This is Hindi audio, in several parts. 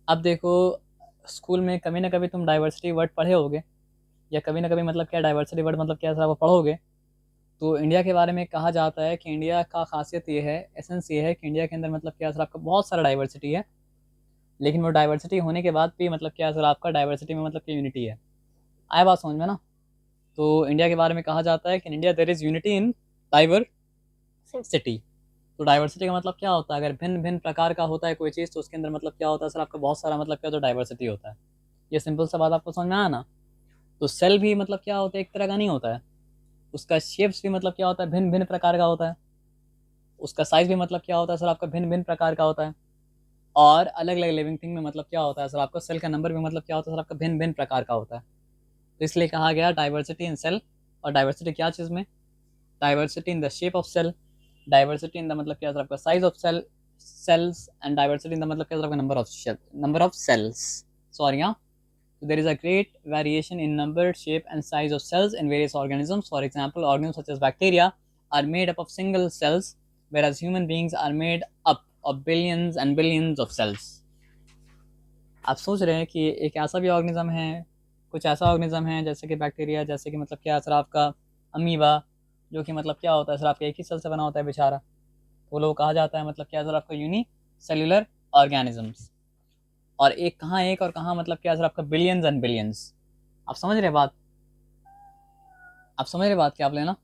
अब देखो, स्कूल में कभी ना कभी तुम डाइवर्सिटी वर्ड पढ़े होगे, या कभी ना कभी मतलब क्या डाइवर्सिटी वर्ड मतलब क्या सर आप पढ़ोगे। तो इंडिया के बारे में कहा जाता है कि इंडिया का खासियत ये है, एसेंस ये है कि इंडिया के अंदर मतलब क्या सर आपका बहुत सारा डाइवर्सिटी है, लेकिन वो डाइवर्सिटी होने के बाद भी मतलब क्या सर आपका डाइवर्सिटी में मतलब कि यूनिटी है। आए बात समझ में ना। तो इंडिया के बारे में कहा जाता है कि in India there is unity in diversity. तो डाइवर्सिटी का मतलब क्या होता है, अगर भिन्न भिन्न प्रकार का होता है कोई चीज़, तो उसके अंदर मतलब क्या होता है सर आपका बहुत सारा मतलब क्या, तो डाइवर्सिटी होता है। ये सिंपल सा बात आपको समझ में आया ना। तो सेल भी मतलब क्या होता है, एक तरह का नहीं होता है। उसका शेप्स भी मतलब क्या होता है, भिन्न भिन्न प्रकार का होता है। उसका साइज भी मतलब क्या होता है सर आपका भिन्न भिन्न प्रकार का होता है। और अलग अलग लिविंग थिंग में मतलब क्या होता है सर आपका सेल का नंबर भी मतलब क्या होता है सर आपका भिन्न भिन्न प्रकार का होता है। तो इसलिए कहा गया डाइवर्सिटी इन सेल। और डाइवर्सिटी क्या चीज़ में, diversity in the shape of cell, diversity in the मतलब क्या सर आपका size of cells, and diversity in the मतलब क्या सर आपका नंबर ऑफ सेल्स। सॉरी हाँ। So there is a great variation in number, shape, and size of cells in various organisms. For example, organisms such as bacteria are made up of single cells, whereas human beings are made up of billions and billions of cells. आप सोच रहे हैं कि एक ऐसा भी ऑर्गेनिज्म है, कुछ ऐसा ऑर्गेनिज्म है जैसे कि बैक्टीरिया, जैसे कि मतलब क्या सर आपका अमीबा, जो कि मतलब क्या होता है सर आपका एक ही सेल से बना होता है बेचारा। वो लोग कहा जाता है मतलब क्या सर आपका यूनी सेल्यूलर ऑर्गेनिजम्स। और एक कहाँ एक और कहाँ मतलब क्या सर आपका बिलियंस एंड बिलियंस। आप समझ रहे बात, आप समझ रहे बात क्या आप लेना।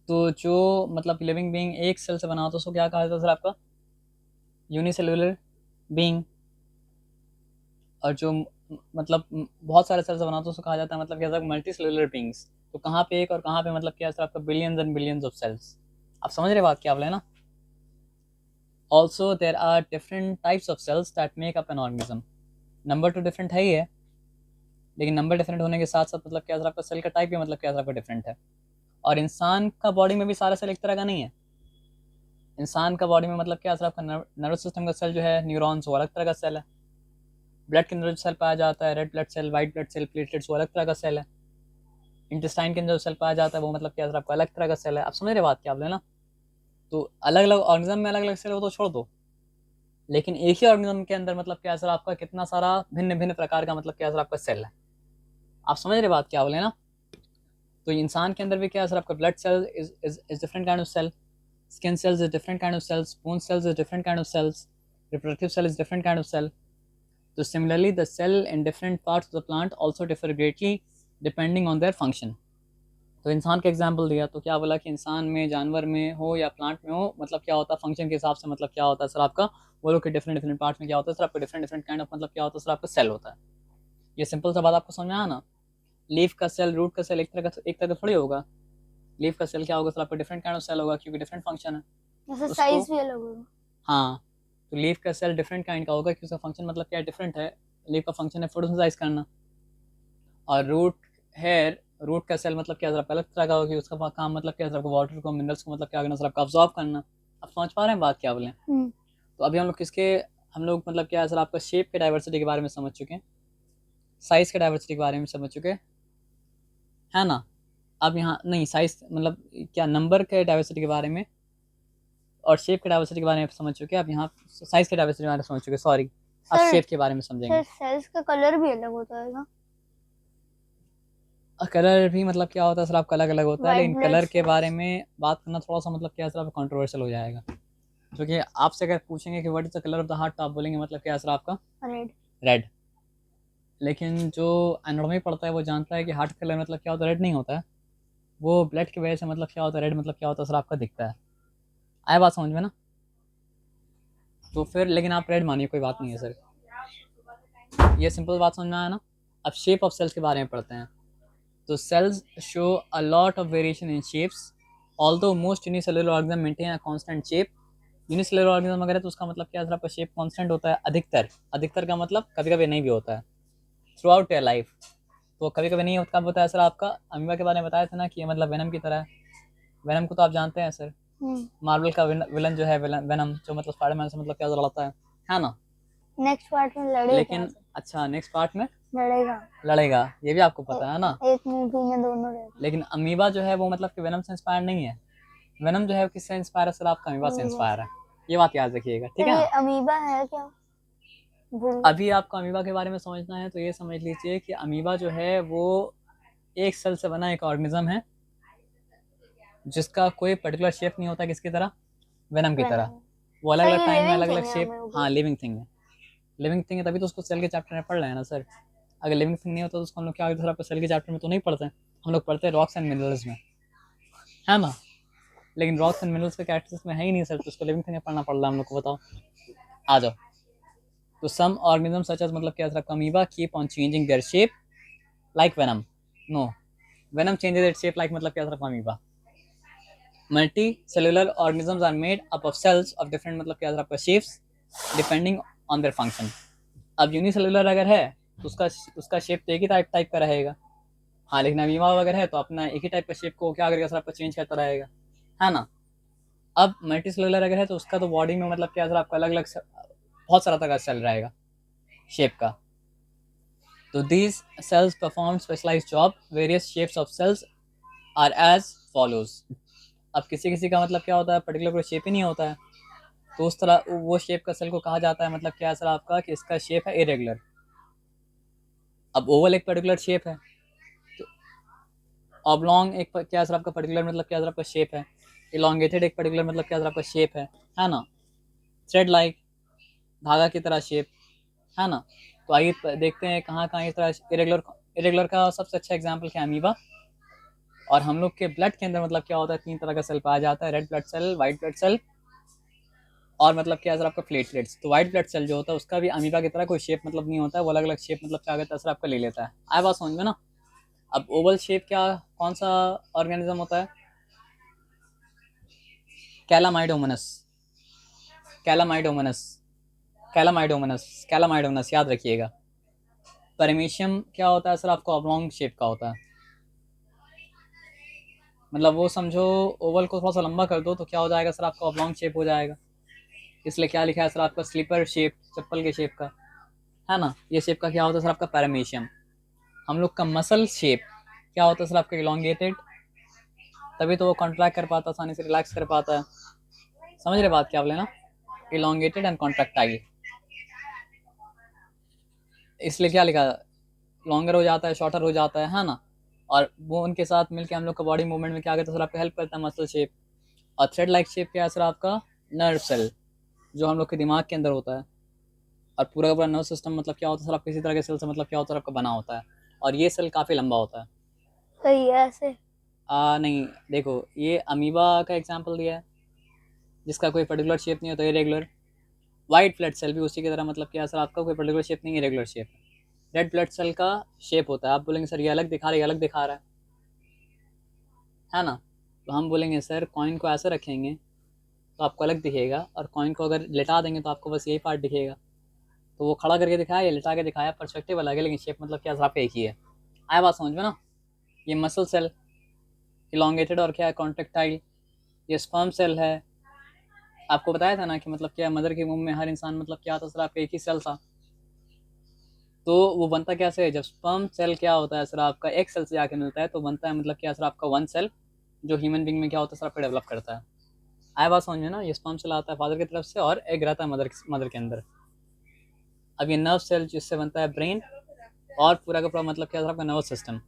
तो जो मतलब लिविंग बीइंग एक सेल से बना होता है उसको क्या कहा जाता है सर आपका यूनिसेल्युलर बीइंग। और जो मतलब बहुत सारे सेल से बना होता है उसको कहा जाता है मतलब क्या सर मल्टी सेलुलर बीइंग्स। तो कहाँ पे एक और कहाँ पे मतलब क्या सर आपका billions and billions of cells. आप समझ रहे बात क्या आप लेना। Also there are different types of cells that make up an organism. Number तो डिफरेंट है ही है, लेकिन नंबर डिफरेंट होने के साथ साथ मतलब क्या सर आपका सेल का टाइप भी मतलब क्या सर आपका डिफरेंट है। और इंसान का बॉडी में भी सारा सेल एक तरह का नहीं है। इंसान का बॉडी में मतलब क्या सर आपका नर्वस सिस्टम का सेल जो है न्यूरॉन्स, वो अलग तरह का सेल है। ब्लड के अंदर जो सेल पाया जाता है, red blood cell, white blood cell, platelets, वो अलग तरह का सेल है। इंटेस्टाइन के अंदर जो सेल पाया जाता है वो मतलब क्या सर आपका अलग तरह का सेल है। आप समझ रहे बात क्या आप लेना। तो अलग अलग ऑर्गेनिज्म में अलग अलग सेल हो तो छोड़ दो, लेकिन एक ही ऑर्गेनिज्म के अंदर मतलब क्या सर आपका कितना सारा भिन्न भिन्न प्रकार का मतलब क्या सर आपका सेल है। आप समझ रहे बात क्या बोले ना। तो इंसान के अंदर भी क्या सर आपका blood cell is different kind of cell, skin cells is different kind of cells, bone cells is different kind of cells, reproductive cell is different kind of cell. So similarly the cell in different parts of the plant also differ greatly depending on their function. तो इंसान का एग्जाम्पल दिया तो क्या बोला कि इंसान में, जानवर में हो या प्लांट में हो, मतलब क्या होता है फंक्शन के हिसाब से मतलब क्या होता है सर आपका, वो लोग के डिफरेंट डिफरेंट पार्ट्स में क्या होता है सर आपका डिफरेंट डिफरेंट काइंड ऑफ मतलब क्या होता है सर आपका सेल होता है। ये सिंपल सा बात आपको समझ में आया ना। लीफ का सेल, रूट का सेल एक तरह का थोड़ी होगा। लीफ का सेल क्या होगा सर आपका डिफरेंट काइंड ऑफ सेल होगा, क्योंकि डिफरेंट फंक्शन है जैसे उसको। साइज भी अलग होगा। हाँ। तो लीफ का सेल डिफरेंट काइंड का होगा क्योंकि उसका फंक्शन मतलब क्या डिफरेंट है। लीफ का फंक्शन है फोटोसिंथेसाइज करना। और रूट का सेल मतलब क्या सर आपका अलग तरह का होगा कि उसका काम मतलब क्या सर आपको वाटर को, मिनरल्स को मतलब क्या करना सर आपका ऑब्जॉर्व करना। आप समझ पा रहे हैं बात क्या बोले। तो अभी हम लोग मतलब क्या है सर आपका शेप के डाइवर्सिटी के बारे में समझ चुके हैं, साइज के डाइवर्सिटी के बारे में समझ चुके हैं, है ना। अब यहाँ नहीं, साइज मतलब क्या, नंबर के डाइवर्सिटी के बारे में और शेप के डाइवर्सिटी के बारे में समझ चुके हैं। अब यहाँ साइज के डाइवर्सिटी के बारे में समझ चुके, सॉरी। अब सर शेप के बारे में समझेंगे। सर सेल्स का कलर भी अलग होता है ना। कलर भी मतलब क्या होता है सर आपका अलग अलग होता है, वाइट लेकिन ब्लड कलर के बारे सेल्स। में बात करना थोड़ा सा मतलब क्या सर आपका कंट्रोवर्शियल हो जाएगा। क्योंकि आपसे अगर पूछेंगे कि what is the colour of the heart, तो आप बोलेंगे मतलब क्या सर आपका रेड। रेड। लेकिन जो एनाटॉमी पढ़ता है वो जानता है कि हार्ट कलर मतलब क्या होता है, रेड नहीं होता है। वो ब्लड की वजह से मतलब क्या होता है, रेड मतलब क्या होता है सर आपका दिखता है। आया बात समझ में ना। तो फिर लेकिन आप रेड मानिए, कोई बात नहीं है सर। ये सिंपल बात समझ में आया ना। अब शेप ऑफ सेल्स के बारे में पढ़ते हैं। तो cells show a lot of variation in shapes, although most unicellular organisms maintain a constant shape. Unicellular organism अगर है तो उसका मतलब क्या है, आपका शेप कांस्टेंट होता है अधिकतर। अधिकतर का मतलब कभी कभी नहीं भी होता है, थ्रू आउट योर लाइफ। तो कभी कभी नहीं होता, कब होता है सर आपका, अमीबा के बारे में बताया था ना कि ये मतलब वेनम की तरह है। वेनम को तो आप जानते हैं सर, मार्वल का विलन जो है, वेनम जो मतलब स्पाइडरमैन से मतलब क्या लड़ता है ना। नेक्स्ट पार्ट में लड़ेगा। लेकिन अच्छा, नेक्स्ट पार्ट में लड़ेगा। लड़ेगा, ये भी आपको पता है ना। एक मूवी में दोनों रहते लेकिन अमीबा जो है वो मतलब कि वेनम से इंस्पायर नहीं है। वेनम जो है किससे इंस्पायर है सर, आपका अमीबा से हैं। इंस्पायर है। ये बात याद रखिएगा, ठीक सर है ये ना। अमीबा है क्या। भूल अभी आपको अमीबा के बारे में समझना है तो ये समझ लीजिए कि अमीबा जो है वो एक सेल से बना एक ऑर्गेनिज्म है जिसका कोई पर्टिकुलर शेप नहीं होता, किसकी तरह, वेनम की तरह। venom। वो अलग सर अलग ये टाइम में लिविंग अलग अलग थिंग है शेप, हमें हाँ ऊपर। लिविंग थिंग है। लिविंग थिंग है तभी तो उसको सेल के चैप्टर में पढ़ रहे हैं ना सर। अगर लिविंग थिंग नहीं होता तो उसको हम लोग क्या दूसरा सेल के चैप्टर में तो नहीं पढ़ते हैं, हम लोग पढ़ते हैं रॉक्स एंड मिनरल्स में, है ना। लेकिन रॉक्स एंड मिनरल्स के कैरेक्टर्स में है ही नहीं सर, तो उसको लिविंग थिंग में पढ़ना पड़ रहा है हम लोग को, बताओ। आ जाओ। तो सम ऑर्गेनिज्म सच एज मतलब क्या sir, amoeba keep on changing their shape like venom. No, venom changes its shape like मतलब क्या sir, amoeba. Multi cellular organisms are made up of cells of different मतलब क्या आपका shapes depending on their function. अब यूनिसेलुलर अगर है तो उसका शेप तो एक ही टाइप का रहेगा। हाँ लेकिन अमीबा वगैरह है तो अपना एक ही टाइप का शेप को क्या करेगा सर, आपका चेंज करता रहेगा, है ना। अब मल्टी सेलुलर अगर है तो उसका तो बॉडी में मतलब क्या सर आपका अलग अलग बहुत सारा तरह का सेल रहेगा शेप का। तो these cells perform specialised job, various shapes of cells are as follows. अब किसी किसी का मतलब क्या होता है, पर्टिकुलर कोई शेप ही नहीं होता है, तो उस तरह वो शेप का सेल को कहा जाता है मतलब क्या है सर आपका, कि इसका शेप है इरेगुलर। अब ओवल एक पर्टिकुलर शेप है, तो ऑब्लॉन्ग एक क्या सर आपका पर्टिकुलर मतलब क्या सर आपका शेप है, इलोंगेटेड एक पर्टिकुलर मतलब क्या सर आपका शेप है ना। थ्रेड लाइक, धागा की तरह शेप, है ना। तो आइए देखते हैं कहाँ कहाँ इस तरह इरेगुलर। इरेगुलर का सबसे अच्छा एग्जाम्पल क्या है, अमीबा। और हम लोग के ब्लड के अंदर मतलब क्या होता है, 3 तरह का सेल पाया जाता है, red blood cell, white blood cell और मतलब क्या सर आपका प्लेटलेट्स। तो व्हाइट ब्लड सेल जो होता है उसका भी अमीबा की तरह कोई शेप मतलब नहीं होता है, वो अलग अलग शेप मतलब क्या कहता है सर आपका ले लेता है। आए बात समझ में ना। अब ओवल शेप क्या, कौन सा ऑर्गेनिज्म होता है, कैलामाइडोमोनस। कैलामाइडोमोनस कैलामाइडोमोनस कैलामाइडोमोनस याद रखिएगा। परमेशियम क्या होता है सर आपका, ऑब्लॉन्ग शेप का होता है। मतलब वो समझो ओवल को थोड़ा सा लंबा कर दो तो क्या हो जाएगा सर आपका, ऑब्लॉन्ग शेप हो जाएगा। इसलिए क्या लिखा है सर आपका, स्लीपर शेप, चप्पल के शेप का, है ना। ये शेप का क्या होता है सर आपका, पैरामीशियम। हम लोग का मसल शेप क्या होता है सर आपका, इलोंगेटेड, तभी तो वो कॉन्ट्रैक्ट कर पाता, आसानी से रिलैक्स कर पाता है। समझ रहे बात क्या आप लेना, इलोंगेटेड एंड कॉन्ट्रैक्टाइल। इसलिए क्या लिखा, लॉन्गर हो जाता है, शॉर्टर हो जाता है ना। और वो उनके साथ मिलकर हम लोग का बॉडी मूवमेंट में क्या करता है सर आपका, हेल्प करता है, मसल शेप। और थ्रेड लाइक शेप क्या है सर आपका, नर्व सेल, जो हम लोग के दिमाग के अंदर होता है। और पूरा का पूरा नर्व सिस्टम मतलब क्या होता है सर आपका, किसी तरह के सेल से मतलब क्या होता है आपका बना होता है। और ये सेल काफ़ी लंबा होता है। सही है ऐसे। नहीं देखो, ये अमीबा का एग्जाम्पल दिया है जिसका कोई पर्टिकुलर शेप नहीं होता, इरेगुलर। वाइट ब्लड सेल भी उसी की तरह मतलब क्या सर आपका, कोई पर्टिकुलर शेप नहीं, इरेगुलर शेप है। रेड ब्लड सेल का शेप होता है, आप बोलेंगे सर ये अलग दिखा रहा है, ये अलग दिखा रहा है ना। तो हम बोलेंगे सर कॉइन को ऐसे रखेंगे तो आपको अलग दिखेगा, और कॉइन को अगर लेटा देंगे तो आपको बस यही पार्ट दिखेगा। तो वो खड़ा करके दिखाया या लेटा के दिखाया, परस्पेक्टिव अलग है लेकिन शेप मतलब क्या आपका एक ही है। आया बात समझ में ना। ये मसल सेल इलोंगेटेड और क्या है, कॉन्ट्रेक्टाइल। ये स्पर्म सेल है, आपको बताया था ना कि मतलब क्या मदर के मुंह में हर इंसान मतलब क्या था सर आपका, एक ही सेल था। तो वो बनता कैसे है, जब स्पर्म सेल क्या होता है सर आपका, एक सेल से जाके मिलता है तो बनता है मतलब क्या सर आपका, वन सेल, जो ह्यूमन बींग में क्या होता है सर आपका, डेवलप करता है। आया बात समझ में ना। ये स्पर्म सेल आता है फादर की तरफ से और एग रहता है मदर के अंदर। अब ये नर्व सेल जिससे बनता है ब्रेन, और पूरा का पूरा मतलब क्या सर आपका, नर्वस सिस्टम।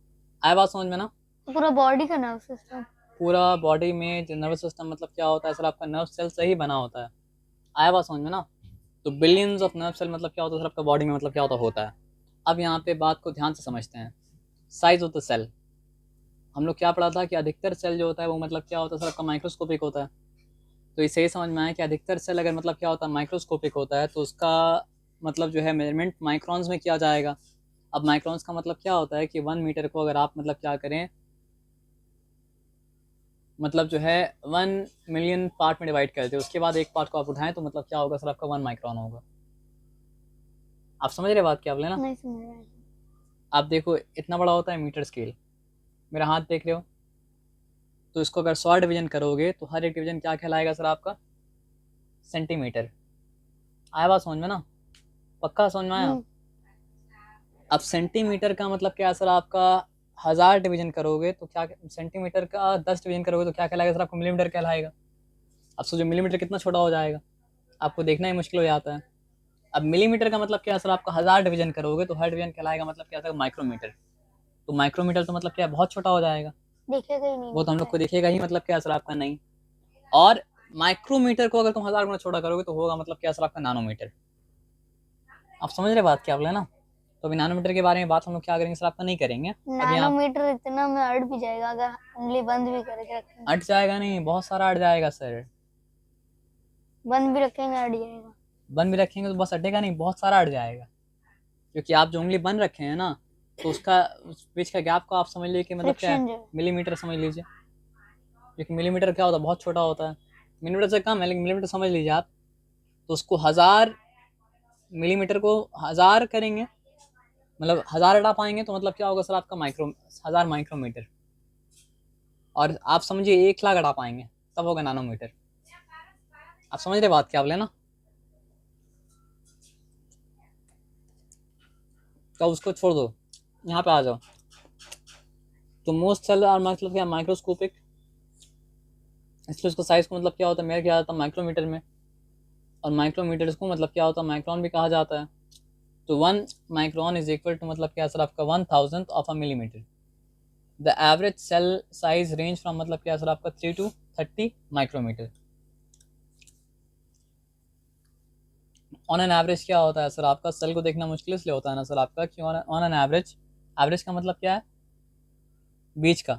आया बात समझ में ना। पूरा बॉडी का नर्व सिस्टम। पूरा बॉडी में जो नर्वस सिस्टम मतलब क्या होता है सर आपका, नर्व सेल से ही बना होता है। आया बात समझ में ना। तो बिलियंस ऑफ नर्व सेल मतलब क्या होता है सर आपका, बॉडी में मतलब क्या होता है। अब यहाँ पे बात को ध्यान से समझते हैं। साइज ऑफ द सेल, हम लोग क्या पढ़ा था कि अधिकतर सेल जो होता है वो मतलब क्या होता है सर आपका, माइक्रोस्कोपिक होता है। तो इसे ही समझ में आया कि अधिकतर सेल अगर मतलब क्या होता है, माइक्रोस्कोपिक होता है, तो उसका मतलब जो है मेजरमेंट माइक्रॉन्स में किया जाएगा। अब माइक्रॉन्स का मतलब क्या होता है कि 1 मीटर को अगर आप मतलब क्या करें, मतलब जो है 1 मिलियन पार्ट में डिवाइड करते हैं, उसके बाद एक पार्ट को आप उठाएं तो मतलब क्या होगा सर आपका, 1 माइक्रॉन होगा। आप समझ रहे बात क्या आप लेना। नहीं समझ रहा है। आप देखो इतना बड़ा होता है मीटर स्केल, मेरा हाथ देख रहे हो, तो इसको अगर 100 डिवीजन करोगे तो हर एक डिवीजन क्या कहलाएगा सर आपका, सेंटीमीटर। आया बात समझ में ना, पक्का समझ में आया। हम्म। अब सेंटीमीटर का मतलब क्या सर आपका, 1000 डिवीजन करोगे तो क्या, सेंटीमीटर का 10 डिवीजन करोगे तो क्या कहलाएगा सर आपको, मिलीमीटर कहलाएगा। अब सोचो मिलीमीटर कितना छोटा हो जाएगा, आपको देखना ही मुश्किल हो जाता है। अब मिलीमीटर का मतलब क्या है सर, आपका 1000 डिवीजन करोगे तो हर डिवीजन कहलाएगा मतलब क्या सर, माइक्रोमीटर। तो माइक्रोमीटर तो मतलब क्या बहुत छोटा हो जाएगा, दिखेगा ही नहीं, वो तो हम लोग को दिखता दिखेगा ही मतलब क्या सर आपका नहीं। और माइक्रोमीटर को अगर तुम 1000 गुना छोटा करोगे तो होगा मतलब क्या सर आपका नानोमीटर। आप समझ रहे बात क्या बोले ना। तो अभी नानोमीटर के बारे में बात हम लोग क्या करेंगे सर, आपका नहीं करेंगे है। अभी। आप नानोमीटर इतना में अड़ भी जाएगा अगर उंगली बंद भी करके रखेंगे। अट जाएगा नहीं, बहुत सारा अट जाएगा सर। बंद भी रखेंगे अड़ जाएगा। बंद भी रखेंगे तो बस अटेगा नहीं, बहुत सारा अट जाएगा। क्योंकि आप जो उंगली बंद रखे हैं ना, तो उसका उस बीच का गैप को आप समझ लीजिए कि मतलब क्या है, फ्रिक्शन जो है। मिलीमीटर समझ लीजिए। क्योंकि मिलीमीटर क्या होता है, बहुत छोटा होता है। मिलीमीटर से कम है लेकिन मिलीमीटर समझ लीजिए आप। तो उसको 1000 मिलीमीटर को 1000 करेंगे, मतलब 1000 हटा पाएंगे तो मतलब क्या होगा सर आपका 1000 माइक्रोमीटर। और आप समझिए 1 लाख हटा पाएंगे तब होगा नानोमीटर। आप समझ रहे बात क्या बोले ना। तो उसको छोड़ दो, यहाँ पे आ जाओ। तो मोस्ट सेल और मतलब क्या माइक्रोस्कोपिक, इसलिए उसका साइज को मतलब क्या होता है, मेरा क्या आता है माइक्रोमीटर में। और माइक्रोमीटर को मतलब क्या होता है, माइक्रोन भी कहा जाता है। तो 1 माइक्रोन इज इक्वल टू मतलब क्या सर आपका 1000th of a millimetre. The average cell size range from मतलब क्या सर आपका 3 to 30 micrometre. On an average क्या होता है सर आपका, सेल को देखना मुश्किल इसलिए होता है ना सर आपका कि ऑन एन एवरेज, एवरेज का मतलब क्या है, बीच का।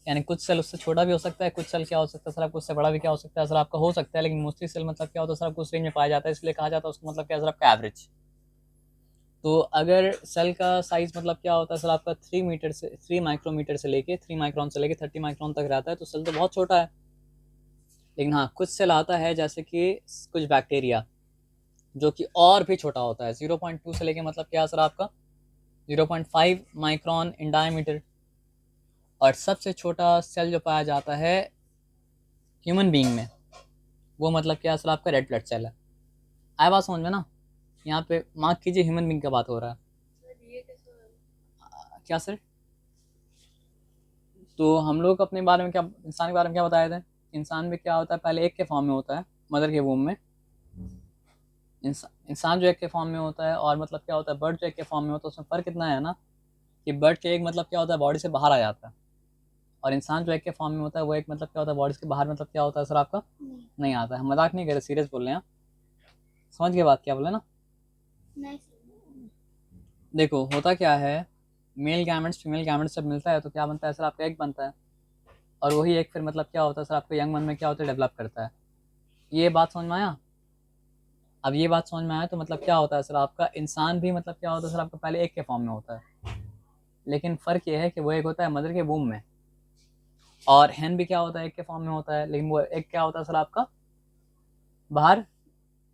यानी कुछ सेल उससे छोटा भी हो सकता है, कुछ सेल क्या हो सकता है सर आपको उससे बड़ा भी क्या हो सकता है सर आपका हो सकता है, लेकिन मोस्टली सेल मतलब क्या होता है सर आपको उस रेंज में पाया जाता है, इसलिए कहा जाता है उसको मतलब क्या सर आपका एवरेज। तो अगर सेल का साइज मतलब क्या होता है सर आपका 3 माइक्रोमीटर से लेके 3 माइक्रॉन से लेके 30 माइक्रॉन तक रहता है, तो सेल तो बहुत छोटा है। लेकिन हाँ कुछ सेल आता है जैसे कि कुछ बैक्टीरिया जो कि और भी छोटा होता है, 0.2 से लेके मतलब क्या सर आपका 0.5 माइक्रॉन इन डायमीटर। और सबसे छोटा सेल जो पाया जाता है ह्यूमन बीइंग में, वो मतलब क्या सर आपका रेड ब्लड सेल है। आया बात समझ में ना। यहाँ पे मार्क कीजिए ह्यूमन बीइंग का बात हो रहा है। क्या सर, तो हम लोग अपने बारे में क्या, इंसान के बारे में क्या बताए थे। इंसान में क्या होता है, पहले एक के फॉर्म में होता है मदर के वूम में। इंसान जो एक के फॉर्म में होता है और मतलब क्या होता है बर्ड जो एक के फॉर्म में होता है, उसमें फ़र्क इतना है ना कि बर्ड के एक मतलब क्या होता है बॉडी से बाहर आ जाता है, और इंसान जो एक के फॉर्म में होता है वो एक मतलब क्या होता है बॉडी के बाहर मतलब क्या होता है सर आपका नहीं आता है। हम मजाक नहीं कर रहे, सीरियस बोल रहे हैं। समझ गए बात क्या बोले ना। नहीं। देखो होता क्या है, मेल गैमेट्स फीमेल गैमेट्स जब मिलता है तो क्या बनता है सर आपका एक बनता है। और वही एक फिर मतलब क्या होता है सर आपको यंग मन में क्या होता है डेवलप करता है। ये बात समझ में आया। अब ये बात समझ में आया तो मतलब क्या होता है सर आपका इंसान भी मतलब क्या होता है सर आपका पहले एक के फॉर्म में होता है, लेकिन फ़र्क ये है कि वो एक होता है मदर के वूम में। और हैन भी क्या होता है एक के फॉर्म में होता है, लेकिन वो एक क्या होता है सर आपका बाहर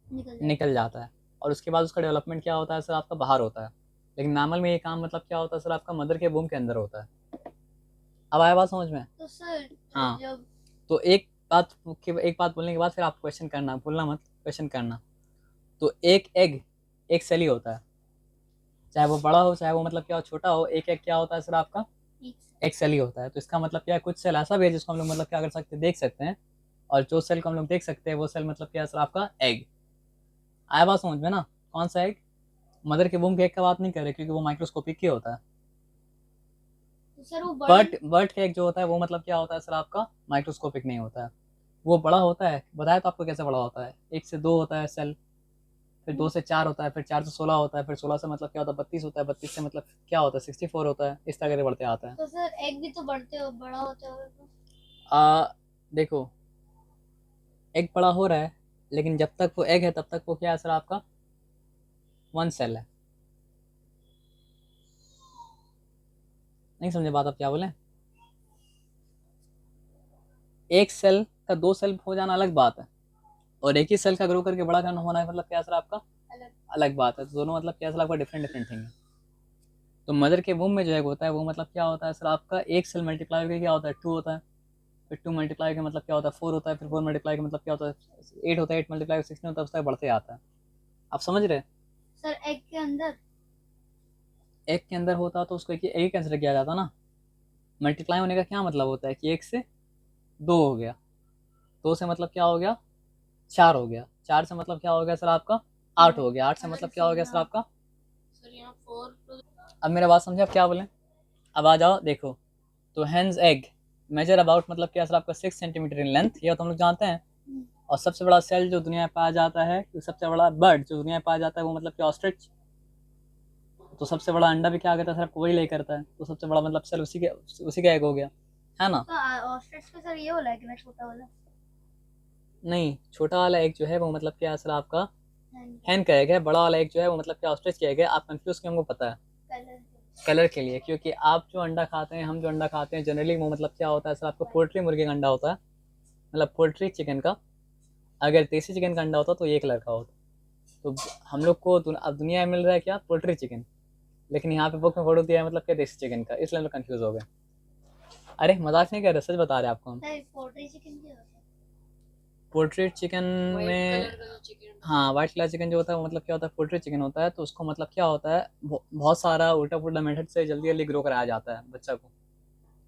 निकल जाता है। और उसके बाद उसका डेवलपमेंट क्या होता है सर आपका बाहर होता है। लेकिन मैमल में ये काम मतलब क्या होता है सर आपका मदर के वूम के अंदर होता है। अब आया बात समझ में। तो सर हाँ जब तो एक बात बोलने के बाद फिर आप क्वेश्चन करना, भूलना मत क्वेश्चन करना। तो एक एग एक सेल ही होता है, चाहे वो बड़ा हो चाहे वो मतलब क्या हो छोटा हो, एक एग क्या होता है सर आपका एक सेल ही होता है। तो इसका मतलब क्या है, कुछ सेल ऐसा भी है जिसको हम लोग मतलब क्या कर सकते हैं देख सकते हैं, और जो सेल को हम लोग देख सकते हैं वो सेल मतलब क्या है सर आपका एग। आया बात समझ में ना। कौन सा एग, मदर के वूम के एग का बात नहीं कर रहे क्योंकि वो माइक्रोस्कोपिक ही होता है। तो सर वो बट बर्ड के एग जो होता है वो मतलब क्या होता है सर आपका माइक्रोस्कोपिक नहीं होता है, वो बड़ा होता है। बताया तो आपको कैसे बड़ा होता है, 1 से 2 होता है सेल, फिर 2 से 4 होता है, फिर 4 से 16 होता है, फिर 16 से मतलब क्या होता है 32 होता है, 32 से मतलब क्या होता है 64 होता है, इस तरह के बढ़ते आता है। तो सर एग भी तो बड़ा होता है तो। देखो एग बड़ा हो रहा है, लेकिन जब तक वो एग है तब तक वो क्या है सर आपका 1 सेल है। नहीं समझे बात आप क्या बोले। एक सेल का 2 सेल हो जाना अलग बात है, और एक ही सेल का ग्रो करके बड़ा करना होना है मतलब क्या सर आपका अलग अलग बात है। तो दोनों मतलब क्या सर आपका डिफरेंट डिफरेंट थिंग है। तो मदर के वूम में जो एग होता है वो मतलब क्या होता है सर आपका एक सेल मल्टीप्लाई करके क्या होता है 2 होता है, फिर 2 मल्टीप्लाई का मतलब क्या होता है 4 होता है, फिर 4 मल्टीप्लाई का मतलब क्या होता है 8 होता है, 8 मल्टीप्लाई 16 होता है, उस तक बढ़ते आता है। आप समझ रहे हैं। सर एग के अंदर एक के अंदर होता तो उसको एक कंसिडर किया जाता ना। मल्टीप्लाई होने का क्या मतलब होता है कि 1 से 2 हो गया, 2 से मतलब क्या हो गया 4 हो गया, 4 से मतलब क्या हो गया सर आपका 8 हो गया, 8 से मतलब क्या हो गया सर आपका? अब मेरा बात समझे, आप क्या बोलें? अब आ जाओ देखो, तो हेन्स एग मेजर अबाउट मतलब क्या सर आपका 6 सेंटीमीटर इन लेंथ, ये तो हम लोग जानते हैं। और सबसे बड़ा सेल जो दुनिया में पाया जाता है, सबसे बड़ा बर्ड जो दुनिया में पाया जाता है वो मतलब क्या ऑस्ट्रिच। तो सबसे बड़ा अंडा भी क्या करता है सर आपको, वही ले करता है। तो सबसे बड़ा मतलब सेल उसी का एग हो गया, है ना? ऑस्ट्रिच का सर ये वाला है कि ना छोटा वाला? नहीं, छोटा वाला एग जो है वो मतलब क्या है सर आपका हैन का एग है। बड़ा वाला एग जो है वो मतलब क्या ऑस्ट्रिच का एग है। आप कंफ्यूज क्यों, हमको पता है, कलर के लिए। क्योंकि आप जो अंडा खाते हैं, हम जो अंडा खाते हैं जनरली वो मतलब क्या होता है सर आपको पोल्ट्री मुर्गे का अंडा होता है, मतलब पोल्ट्री चिकन का। अगर देसी चिकन का अंडा होता तो ये कलर का होता। तो हम लोग को अब दुनिया में मिल रहा है क्या, पोल्ट्री चिकन, लेकिन यहाँ पे बुक में फोटो दिया है मतलब क्या देसी चिकन का, इसलिए हम लोग कंफ्यूज हो गए। अरे मजाक नहीं कर रहे, सच बता रहे आपको हम। पोल्ट्री चिकन क्या होता है? पोल्ट्री चिकन में, हाँ वाइट कलर चिकन जो होता है वो मतलब क्या होता है, पोल्ट्री चिकन होता है। तो उसको मतलब क्या होता है, बहुत सारा उल्टा पुल्टा मेथड से जल्दी जल्दी ग्रो कराया जाता है बच्चा को।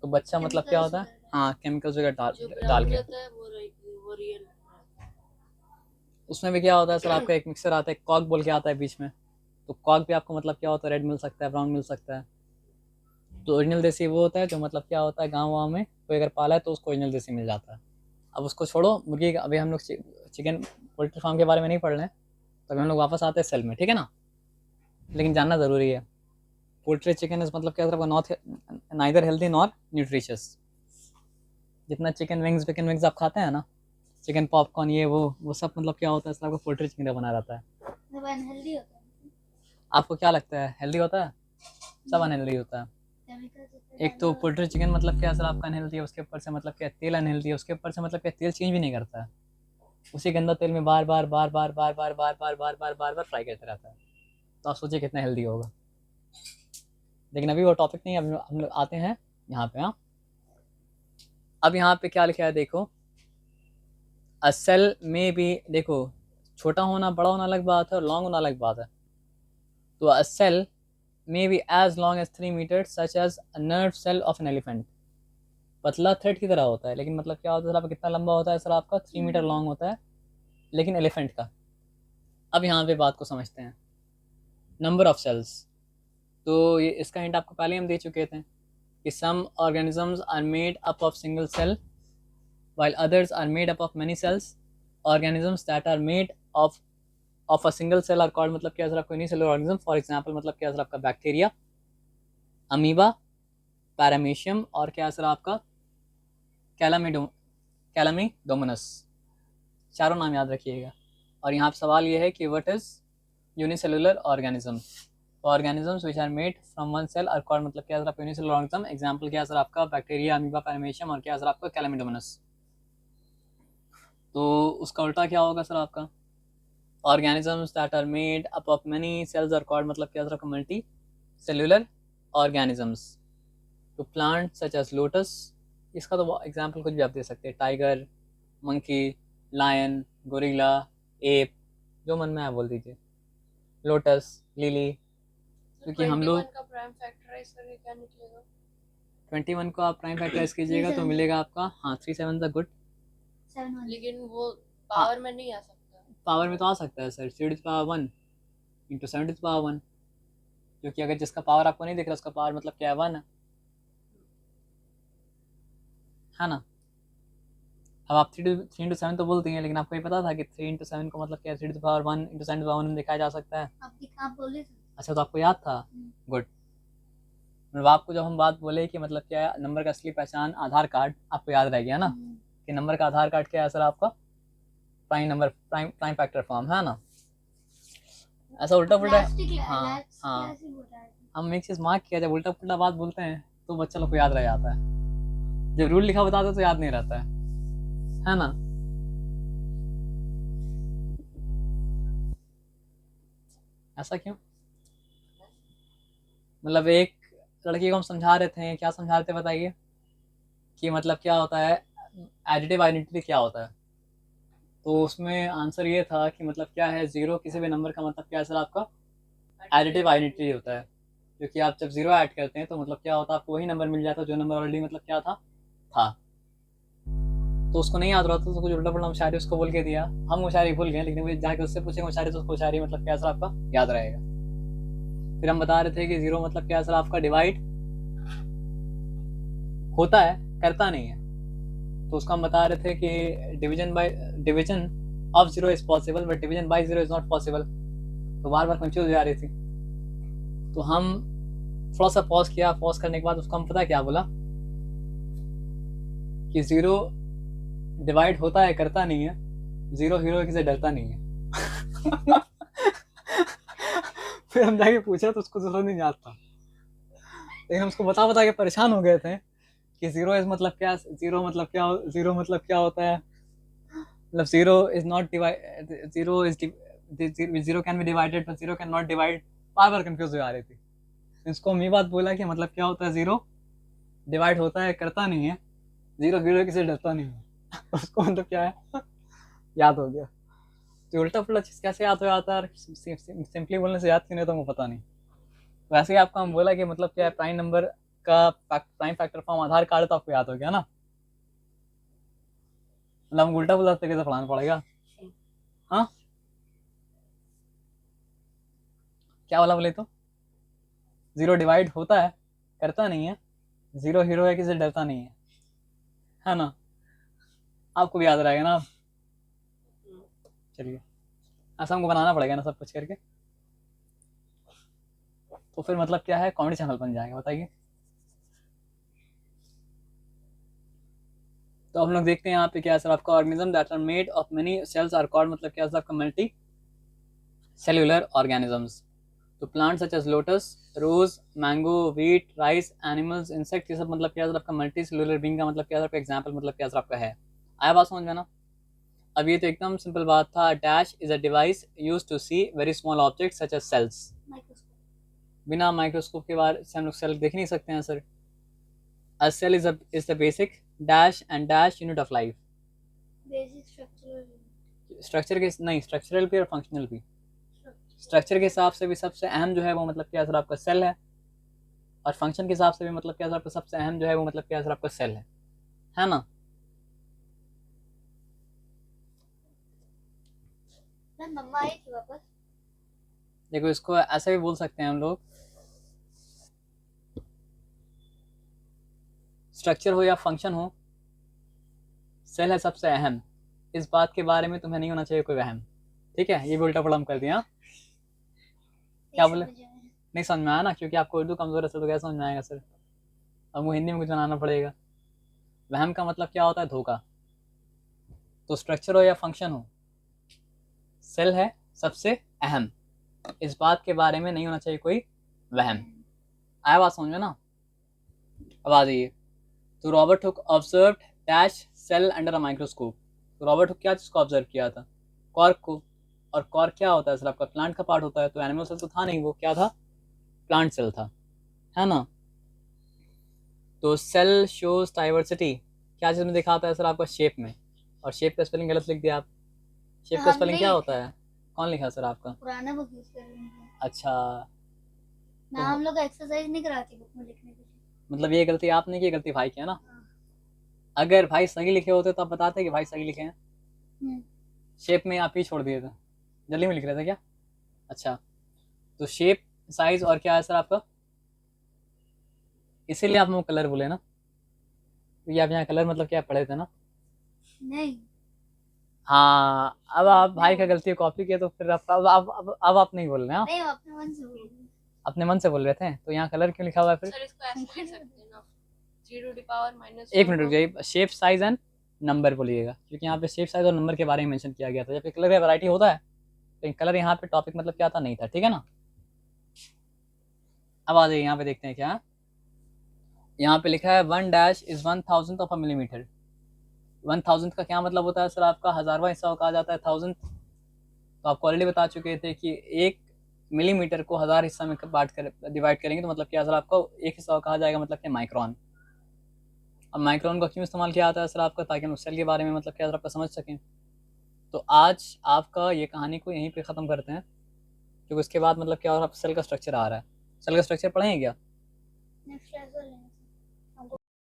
तो बच्चा मतलब क्या होता है, हाँ केमिकल्स वगैरह डाल के। उसमें भी क्या होता है सर आपका, एक मिक्सर आता है, कॉक बोल के आता है बीच में। तो कॉक भी आपको मतलब क्या होता है, रेड मिल सकता है, ब्राउन मिल सकता है। तो ओरिजिनल देसी वो होता है जो मतलब क्या होता है, गाँव वाँव में कोई अगर पाला है तो उसको ओरिजिनल देसी मिल जाता है। अब उसको छोड़ो, मुर्गी अभी हम लोग चिकन पोल्ट्री फार्म के बारे में नहीं पढ़ रहे हैं, तो अभी हम लोग वापस आते हैं सेल में, ठीक है ना? लेकिन जानना ज़रूरी है, पोल्ट्री चिकन इज मतलब क्या होता है, not neither healthy nor nutritious. जितना चिकन विंग्स आप खाते हैं ना, चिकन पॉपकॉर्न ये वो सब मतलब क्या होता है सर आपको, पोल्ट्री चिकन का बना रहता है। मतलब अनहेल्दी होता है? आपको क्या लगता है हेल्दी होता है? सब अनहेल्दी होता है। एक तो पोल्ट्री चिकन मतलब क्या सर आपका अनहेल्दी है, उसके ऊपर से मतलब क्या तेल अनहेल्दी है, उसके ऊपर से मतलब क्या तेल चेंज भी नहीं करता है, उसी गंदा तेल में बार बार बार बार बार बार बार बार बार बार बार बार फ्राई करता रहता है। तो आप सोचिए कितना हेल्दी होगा। लेकिन अभी वो टॉपिक नहीं, अभी हम लोग आते हैं यहाँ पे। हाँ, अब यहाँ पे क्या लिखा है देखो, अ सेल में भी देखो, छोटा होना बड़ा होना अलग बात है और लॉन्ग होना अलग बात है। तो a cell may be as long as 3 metre such as a nerve cell of an elephant. पतला थ्रेड की तरह होता है, लेकिन मतलब क्या होता है सर आपका, कितना लंबा होता है सर आपका, 3 मीटर लॉन्ग होता है, लेकिन एलिफेंट का। अब यहाँ पे बात को समझते हैं, नंबर ऑफ सेल्स। तो ये इसका हिंट आपको पहले हम दे चुके थे कि some organisms are made up of single cell while others are made up of many cells. Organisms that are made of a single cell are called मतलब क्या सर आपको यूनिसेलुलर ऑर्गेनिज्म। फॉर एग्जांपल मतलब क्या सर आपका, बैक्टीरिया, अमीबा, पैरामीशियम और क्या सर आपका कैलामीडोमोनस। चारों नाम याद रखिएगा। और यहाँ पे सवाल ये है कि what is unicellular organism. Organisms which are made from one cell are called मतलब क्या सर आपका यूनिसेलुलर ऑर्गेनिज्म। एग्जांपल क्या सर आपका, बैक्टीरिया, अमीबा, पैरामीशियम और क्या सर आपका कैलामीडोमोनस। तो उसका उल्टा क्या होगा सर आपका, organisms that are made up of many cells are called मतलब क्या सर आपका मल्टी सेल्यूलर ऑर्गेनिजम्स। तो प्लांट सच एज लोटस, इसका तो एग्जांपल कुछ भी आप दे सकते हैं, tiger, monkey, lion, gorilla, ape, जो मन में आया बोल दीजिए, लोटस, लिली। क्योंकि हम लोग 21 को आप प्राइम फैक्टराइज कीजिएगा तो मिलेगा आपका, हाँ 3 7 द गुड। लेकिन वो पावर में नहीं आ सकता। पावर में तो आ सकता है sir, 3 to the power 1 into 7 to the power 1, क्योंकि अगर जिसका पावर आपको नहीं दिख रहा उसका पावर मतलब क्या है, 1 है ना? अब आप 3 to 7 तो बोलती हैं, लेकिन आपको ये पता था कि 3 into 7 को मतलब क्या 3 to the power 1 into 7 to the power 1 में दिखाया जा सकता है? आप बोले थे। अच्छा, तो आपको याद था, गुड। मतलब आपको जब हम बात बोले कि मतलब क्या है नंबर का असली पहचान आधार कार्ड, आपको याद रह गया ना कि नंबर का आधार कार्ड क्या है सर आपका, प्राइम फैक्टर फॉर्म, है ना? ऐसा उल्टा पुल्टा, हाँ हाँ, हम एक चीज मार्क किया, जब उल्टा पुल्टा बात बोलते हैं तो बच्चा लोग को याद रह जाता है, जब रूल लिखा बताते तो याद नहीं रहता है ना? ऐसा क्यों? मतलब एक लड़की को हम समझा रहे थे, क्या समझा रहे थे बताइए, कि मतलब क्या होता है एडिटिव आइडेंटिटी क्या होता है। तो उसमें आंसर ये था कि मतलब क्या है, जीरो किसी भी नंबर का मतलब क्या है सर आपका एडिटिव आइडेंटिटी होता है। क्योंकि आप जब जीरो ऐड करते हैं तो मतलब क्या होता है, आपको वही नंबर मिल जाता है जो नंबर ऑलरेडी मतलब क्या था। तो उसको नहीं याद रहा था, तो कुछ उल्टा पुल्टा शायरी उसको बोल के दिया, हम वो शायरी भूल गए, लेकिन जाके उससे पूछेंगे वो शायरी, तो उसको शायरी मतलब क्या सर आपका याद रहेगा। फिर हम बता रहे थे कि जीरो मतलब क्या सर आपका डिवाइड होता है, करता नहीं है। तो उसको हम बता रहे थे कि division of zero is possible but division by zero is not possible. तो बार बार कंफ्यूज हो जा रही थी, तो हम थोड़ा सा पॉज किया, पॉज करने के बाद उसको हम पता क्या बोला कि जीरो डिवाइड होता है, करता नहीं है, जीरो हीरो किसी से डरता नहीं है। फिर हम जाके पूछा तो उसको जरूर नहीं याद था, लेकिन हम उसको बता के परेशान हो गए थे कि जीरो इज मतलब क्या, जीरो मतलब क्या, जीरो मतलब क्या होता है, मतलब zero is not divide, zero is zero can be divided but zero can not divide. Bar bar confuse हो जा रही थी। इसको हम ये बात बोला कि मतलब क्या होता है, जीरो डिवाइड होता है, करता नहीं है, जीरो हीरो किसी से डरता नहीं है। उसको मतलब क्या है याद हो गया। तो उल्टा पुल्टा चीज कैसे याद हो जाता है, सिंपली बोलने से याद क्यों नहीं, तो मुझे पता नहीं। वैसे ही आपको हम बोला कि मतलब क्या है, प्राइम नंबर का प्राइम फैक्टर फॉर्म आधार कार्ड, तो आपको याद हो गया ना। मतलब हम उल्टा पुल्टा तरीके से पढ़ाना पड़ेगा। हाँ क्या वाला बोले तो, जीरो डिवाइड होता है, करता नहीं है, जीरो हीरो है, किसी से डरता नहीं है ना। आपको भी याद रहेगा ना। चलिए ऐसा हमको बनाना पड़ेगा ना सब कुछ करके, तो फिर मतलब क्या है, कॉमेडी चैनल बन जाएगा, बताइए। तो हम लोग देखते हैं यहाँ पे क्या है सर आपका, organism that are made of many cells are called, मतलब क्या है आपका मल्टी सेल्युलर ऑर्गेनिजम्स। तो plant such as lotus, rose, mango, wheat, rice, animals, insect, ये सब मतलब क्या है आपका मल्टी सेल्युलर बीइंग का मतलब क्या है आपका एग्जाम्पल, मतलब क्या है आपका है। आया बात समझ में ना। अब ये तो एकदम सिंपल बात था। Dash is a device use to see very small object such as cells. बिना माइक्रोस्कोप के बारे से हम लोग सेल देख नहीं सकते हैं sir. A cell is the basic dash and dash unit of life. Basic structural structure के नहीं, स्ट्रक्चरल भी और फंक्शनल भी। स्ट्रक्चर के हिसाब से भी सबसे अहम जो है वो मतलब क्या सर आपका सेल है, और फंक्शन के हिसाब से भी मतलब क्या सर आपका सबसे अहम जो है वो मतलब क्या सर आपका सेल है ना। मम्मा आई थी वापस। देखो इसको ऐसे भी बोल सकते हैं हम लोग, स्ट्रक्चर हो या फंक्शन हो, सेल है सबसे अहम। इस बात के बारे में तुम्हें नहीं होना चाहिए कोई वहम। ठीक है, ये भी उल्टा पुल्टा हम कर दिया। क्या बोले, नहीं समझ में आया ना, क्योंकि आपको उर्दू कमजोर है सर, तो क्या समझ में आएगा सर। हमको हिंदी में कुछ बनाना पड़ेगा। वहम का मतलब क्या होता है, धोखा। तो स्ट्रक्चर हो या फंक्शन हो, सेल है सबसे अहम, इस बात के बारे में नहीं होना चाहिए कोई वहम। आया बात समझ में ना। अब आ जाइए। तो Robert Hooke observe dash cell under a microscope. तो रॉबर्ट हुक क्या चीज को ऑब्जर्व किया था, कॉर्क को। और कॉर्क क्या होता है सर आपका, प्लांट का पार्ट होता है। तो एनिमल सेल तो था नहीं, वो क्या था, प्लांट सेल था, है ना। तो सेल शोज डाइवर्सिटी, क्या चीज में दिखाता है सर आपका, शेप में। और शेप का स्पेलिंग गलत लिख दिया आप। शेप का स्पेलिंग क्या होता है, कौन लिखा सर आपका, पुराना बुक यूज कर रहे हैं। अच्छा ना हम लोग एक्सरसाइज नहीं कराती बुक में लिखने के लिए। मतलब ये गलती आपने की, गलती भाई की है ना। अगर भाई सही लिखे होते तो आप बताते कि भाई सही लिखे हैं। शेप में आप ही छोड़ दिए थे, जल्दी में लिख रहे थे क्या। अच्छा, तो शेप, साइज और क्या है सर आपका, इसीलिए आप लोग कलर बोले ना, क्योंकि आप यहाँ कलर मतलब क्या पढ़े थे ना। नहीं, हाँ अब आप भाई का गलती कॉपी किया, तो फिर अब आप नहीं बोल रहे हैं। नहीं अपने मन से बोल रहे हैं। अपने मन से बोल रहे थे, तो यहाँ कलर क्यों लिखा हुआ है फिर। सर इसको ऐसे लिख सकते हैं ना, 0 टू द पावर माइनस। एक मिनट रुक जाइए, शेप साइज एंड नंबर बोलिएगा, क्योंकि यहाँ पे शेप साइज और नंबर के बारे में मेंशन किया गया था। जबकि कलर का वैरायटी होता है, लेकिन कलर यहाँ पे टॉपिक मतलब क्या था, नहीं था, ठीक है ना। अब आ जाइए यहाँ पे देखते हैं क्या यहाँ पे लिखा है, 1 dash is 1,000 of a millimetre. 1000 का क्या मतलब होता है सर आपका, हजारवा हिस्सा कहा जाता है 1000। तो आपको ऑलरेडी बता चुके थे कि 1 मिलीमीटर को 1000 हिस्सा में डिवाइड करेंगे तो मतलब क्या सर आपको एक हिस्सा कहा जाएगा, मतलब क्या माइक्रोन। अब माइक्रोन का क्यों इस्तेमाल किया जाता है सर आपका, ताकि हम सेल के बारे में मतलब क्या सर आपका समझ सकें। तो आज आपका ये कहानी को यहीं पे ख़त्म करते हैं, क्योंकि उसके बाद मतलब क्या और आप सेल का स्ट्रक्चर आ रहा है। सेल का स्ट्रक्चर पढ़ेंगे क्या, नेक्स्ट लेसन